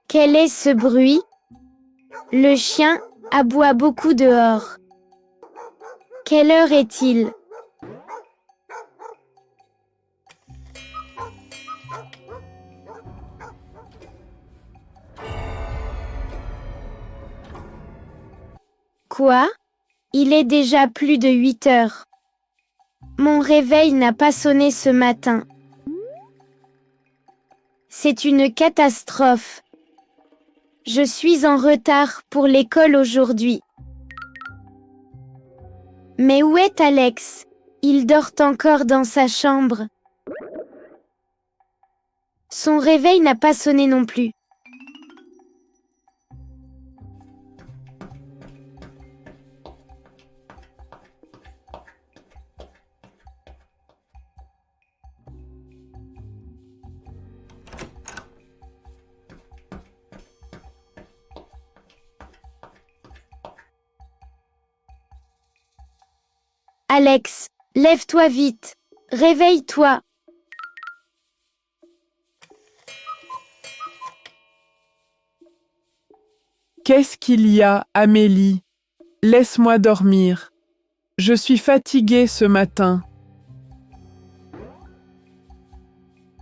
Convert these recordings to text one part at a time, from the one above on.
Quel est ce bruit? Le chien aboie beaucoup dehors. Quelle heure est-il? Quoi? Il est déjà plus de 8 heures. Mon réveil n'a pas sonné ce matin. C'est une catastrophe. Je suis en retard pour l'école aujourd'hui. Mais où est Alex? Il dort encore dans sa chambre. Son réveil n'a pas sonné non plus. Alex, lève-toi vite. Réveille-toi. Qu'est-ce qu'il y a, Amélie? Laisse-moi dormir. Je suis fatiguée ce matin.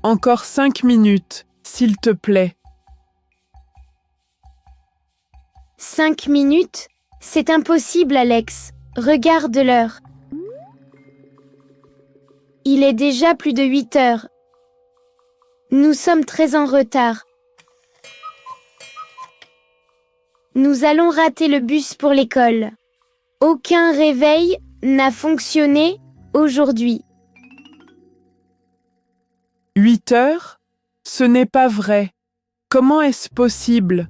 Encore 5 minutes, s'il te plaît. 5 minutes? C'est impossible, Alex. Regarde l'heure. Il est déjà plus de 8 heures. Nous sommes très en retard. Nous allons rater le bus pour l'école. Aucun réveil n'a fonctionné aujourd'hui. 8 heures? Ce n'est pas vrai. Comment est-ce possible?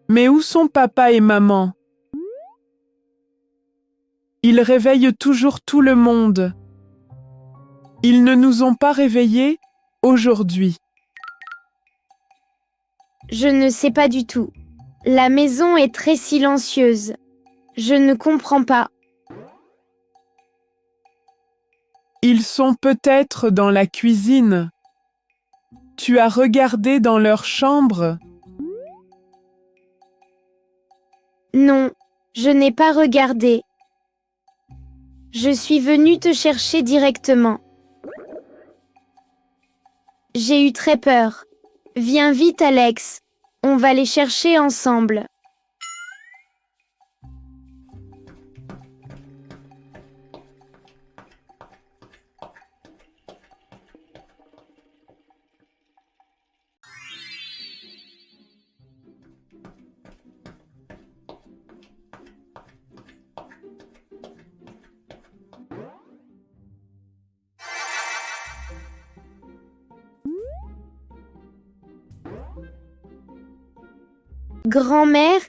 Mais où sont papa et maman? Ils réveillent toujours tout le monde. Ils ne nous ont pas réveillés aujourd'hui. Je ne sais pas du tout. La maison est très silencieuse. Je ne comprends pas. Ils sont peut-être dans la cuisine. Tu as regardé dans leur chambre? Non, je n'ai pas regardé. Je suis venue te chercher directement. J'ai eu très peur. Viens vite, Alex. On va les chercher ensemble. Grand-mère,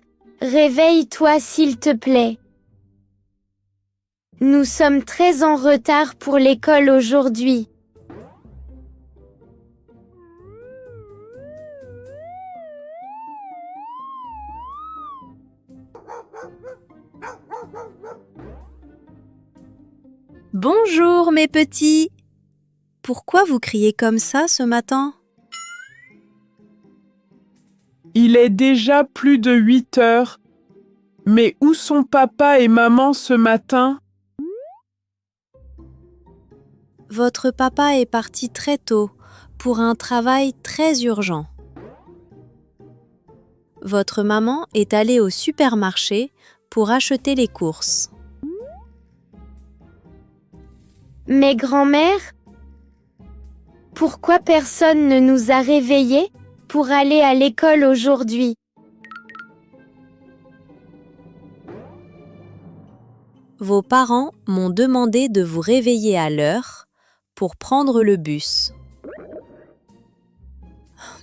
réveille-toi s'il te plaît. Nous sommes très en retard pour l'école aujourd'hui. Bonjour mes petits. Pourquoi vous criez comme ça ce matin? Il est déjà plus de 8 heures. Mais où sont papa et maman ce matin? Votre papa est parti très tôt pour un travail très urgent. Votre maman est allée au supermarché pour acheter les courses. Mais grand-mère, pourquoi personne ne nous a réveillés pour aller à l'école aujourd'hui? Vos parents m'ont demandé de vous réveiller à l'heure pour prendre le bus.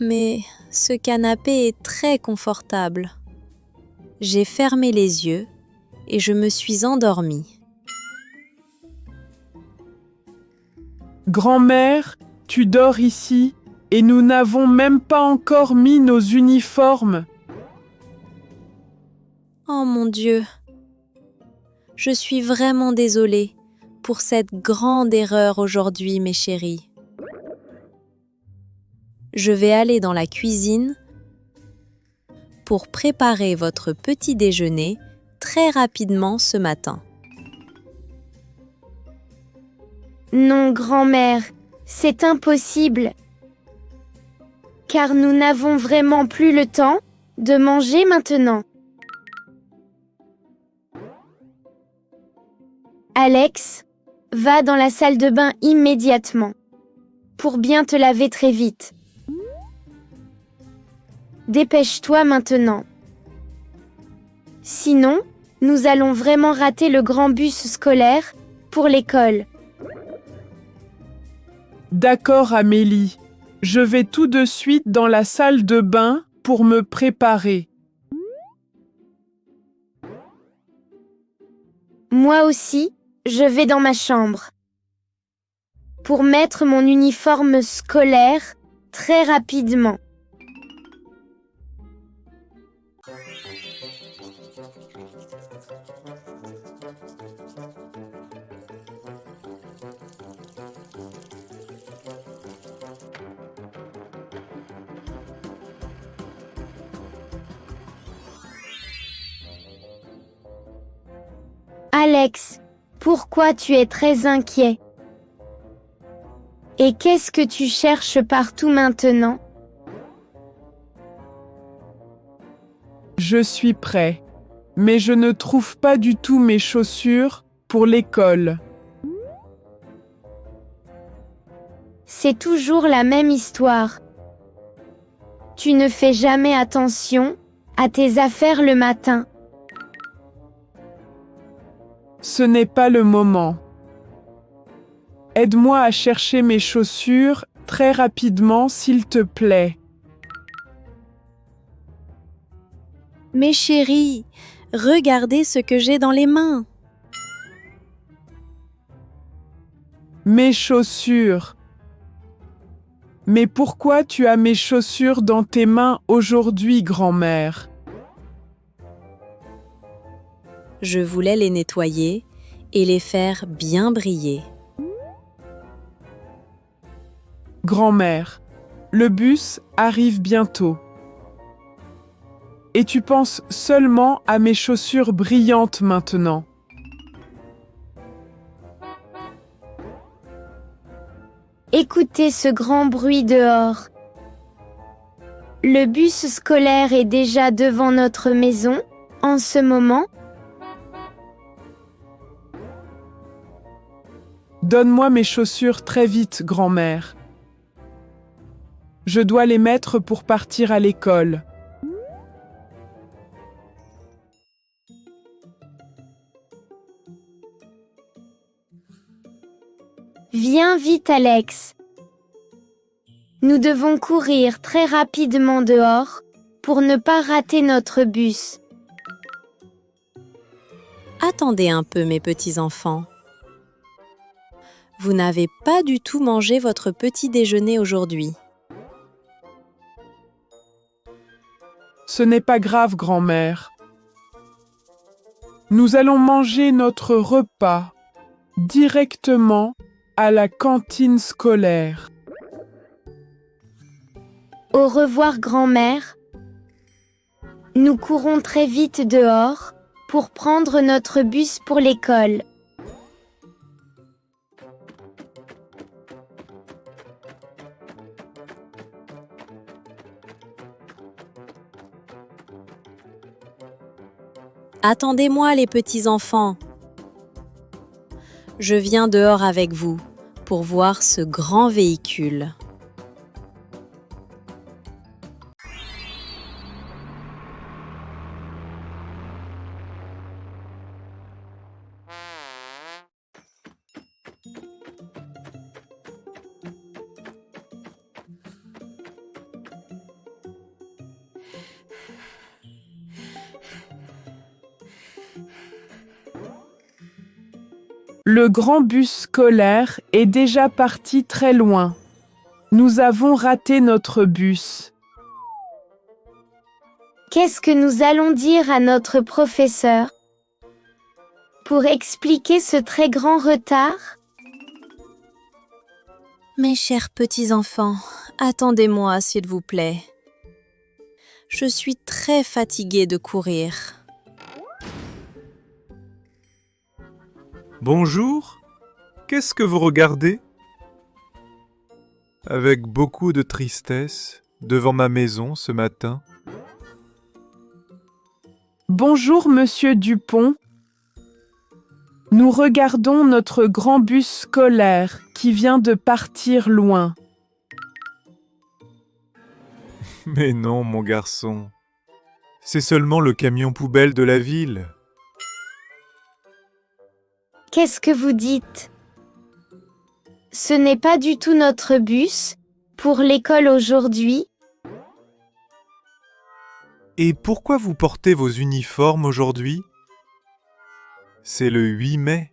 Mais ce canapé est très confortable. J'ai fermé les yeux et je me suis endormie. Grand-mère, tu dors ici. Et nous n'avons même pas encore mis nos uniformes. Oh mon Dieu! Je suis vraiment désolée pour cette grande erreur aujourd'hui, mes chéris. Je vais aller dans la cuisine pour préparer votre petit déjeuner très rapidement ce matin. Non, grand-mère, c'est impossible. Car nous n'avons vraiment plus le temps de manger maintenant. Alex, va dans la salle de bain immédiatement. Pour bien te laver très vite. Dépêche-toi maintenant. Sinon, nous allons vraiment rater le grand bus scolaire pour l'école. D'accord, Amélie. Je vais tout de suite dans la salle de bain pour me préparer. Moi aussi, je vais dans ma chambre. Pour mettre mon uniforme scolaire très rapidement. Alex, pourquoi tu es très inquiet? Et qu'est-ce que tu cherches partout maintenant? Je suis prêt, mais je ne trouve pas du tout mes chaussures pour l'école. C'est toujours la même histoire. Tu ne fais jamais attention à tes affaires le matin. Ce n'est pas le moment. Aide-moi à chercher mes chaussures très rapidement, s'il te plaît. Mes chéris, regardez ce que j'ai dans les mains. Mes chaussures. Mais pourquoi tu as mes chaussures dans tes mains aujourd'hui, grand-mère? Je voulais les nettoyer et les faire bien briller. Grand-mère, le bus arrive bientôt. Et tu penses seulement à mes chaussures brillantes maintenant. Écoutez ce grand bruit dehors. Le bus scolaire est déjà devant notre maison, en ce moment. Donne-moi mes chaussures très vite, grand-mère. Je dois les mettre pour partir à l'école. Viens vite, Alex. Nous devons courir très rapidement dehors pour ne pas rater notre bus. Attendez un peu, mes petits enfants. Vous n'avez pas du tout mangé votre petit déjeuner aujourd'hui. Ce n'est pas grave, grand-mère. Nous allons manger notre repas directement à la cantine scolaire. Au revoir, grand-mère. Nous courons très vite dehors pour prendre notre bus pour l'école. Attendez-moi, les petits enfants. Je viens dehors avec vous pour voir ce grand véhicule. Le grand bus scolaire est déjà parti très loin. Nous avons raté notre bus. Qu'est-ce que nous allons dire à notre professeur pour expliquer ce très grand retard? Mes chers petits-enfants, attendez-moi s'il vous plaît. Je suis très fatiguée de courir. Bonjour, qu'est-ce que vous regardez? Avec beaucoup de tristesse, devant ma maison ce matin. Bonjour, monsieur Dupont. Nous regardons notre grand bus scolaire qui vient de partir loin. Mais non, mon garçon. C'est seulement le camion poubelle de la ville. Qu'est-ce que vous dites? Ce n'est pas du tout notre bus pour l'école aujourd'hui. Et pourquoi vous portez vos uniformes aujourd'hui? C'est le 8 mai,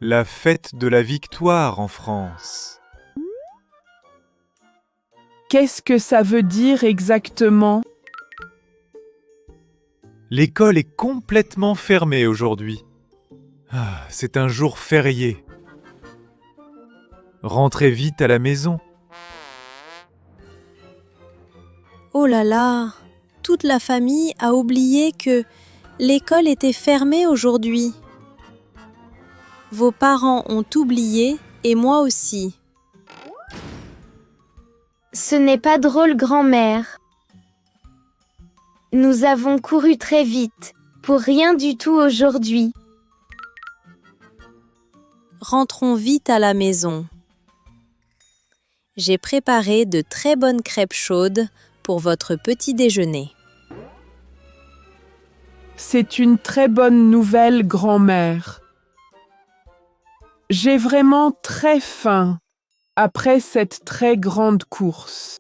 la fête de la victoire en France. Qu'est-ce que ça veut dire exactement? L'école est complètement fermée aujourd'hui. C'est un jour férié. Rentrez vite à la maison. Oh là là, toute la famille a oublié que l'école était fermée aujourd'hui. Vos parents ont oublié et moi aussi. Ce n'est pas drôle, grand-mère. Nous avons couru très vite, pour rien du tout aujourd'hui. Rentrons vite à la maison. J'ai préparé de très bonnes crêpes chaudes pour votre petit déjeuner. C'est une très bonne nouvelle, grand-mère. J'ai vraiment très faim après cette très grande course.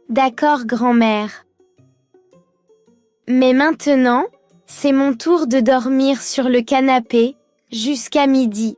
D'accord, grand-mère. Mais maintenant, c'est mon tour de dormir sur le canapé jusqu'à midi.